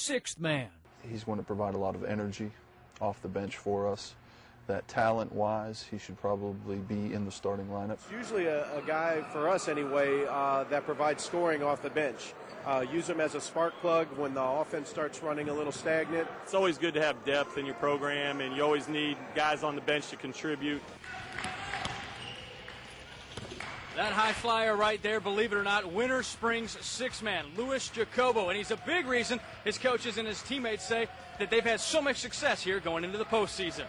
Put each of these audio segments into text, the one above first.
sixth man. He's going to provide a lot of energy off the bench for us. That talent-wise, he should probably be in the starting lineup. It's usually a guy, for us anyway, that provides scoring off the bench. Use him as a spark plug when the offense starts running a little stagnant. It's always good to have depth in your program, and you always need guys on the bench to contribute. That high flyer right there, believe it or not, Winter Springs sixth man, Luis Jacobo. And he's a big reason his coaches and his teammates say that they've had so much success here going into the postseason.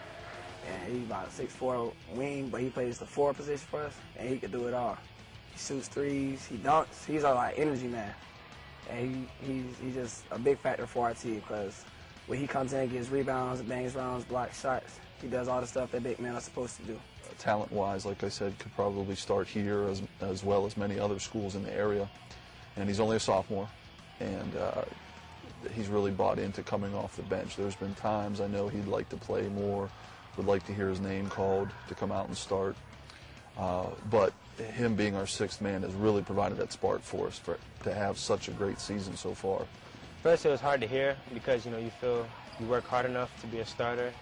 And he's about a 6'4" wing, but he plays the 4 position for us, and he can do it all. He shoots threes, he dunks, he's a like energy man. And he's just a big factor for our team because when he comes in, gets rebounds, bangs rounds, blocks shots, he does all the stuff that big men are supposed to do. Talent-wise, like I said, could probably start here as well as many other schools in the area. And he's only a sophomore, and he's really bought into coming off the bench. There's been times I know he'd like to play more, would like to hear his name called to come out and start. But him being our sixth man has really provided that spark for us to have such a great season so far. First, it was hard to hear because, you feel you work hard enough to be a starter,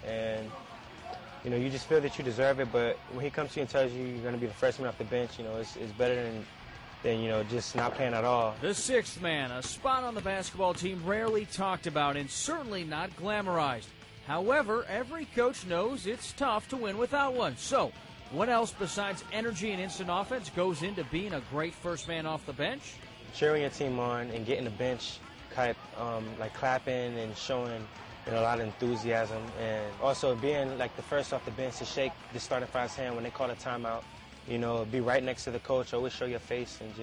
and, you just feel that you deserve it. But when he comes to you and tells you you're going to be the freshman off the bench, it's better than just not playing at all. The sixth man, a spot on the basketball team rarely talked about and certainly not glamorized. However, every coach knows it's tough to win without one. So, what else besides energy and instant offense goes into being a great first man off the bench? Cheering your team on and getting the bench like clapping and showing a lot of enthusiasm, and also being like the first off the bench to shake the starting five's hand when they call a timeout. Be right next to the coach, always show your face, and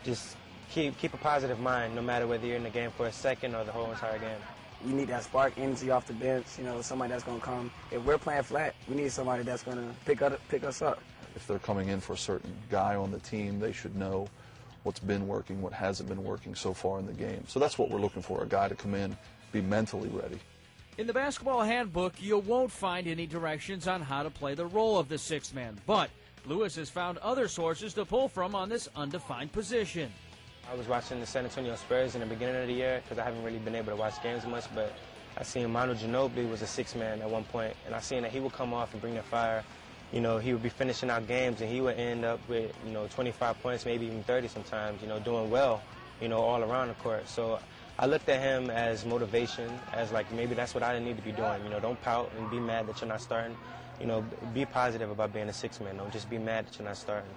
just keep a positive mind no matter whether you're in the game for a second or the whole entire game. You need that spark energy off the bench, somebody that's going to come. If we're playing flat, we need somebody that's going to pick us up. If they're coming in for a certain guy on the team, they should know what's been working, what hasn't been working so far in the game. So that's what we're looking for, a guy to come in, be mentally ready. In the basketball handbook, you won't find any directions on how to play the role of the sixth man, but Lewis has found other sources to pull from on this undefined position. I was watching the San Antonio Spurs in the beginning of the year because I haven't really been able to watch games much, but I seen Manu Ginobili was a sixth man at one point, and I seen that he would come off and bring the fire. He would be finishing out games, and he would end up with, 25 points, maybe even 30 sometimes, doing well, all around the court. So I looked at him as motivation, as like maybe that's what I need to be doing. Don't pout and be mad that you're not starting. Be positive about being a sixth man. Don't just be mad that you're not starting.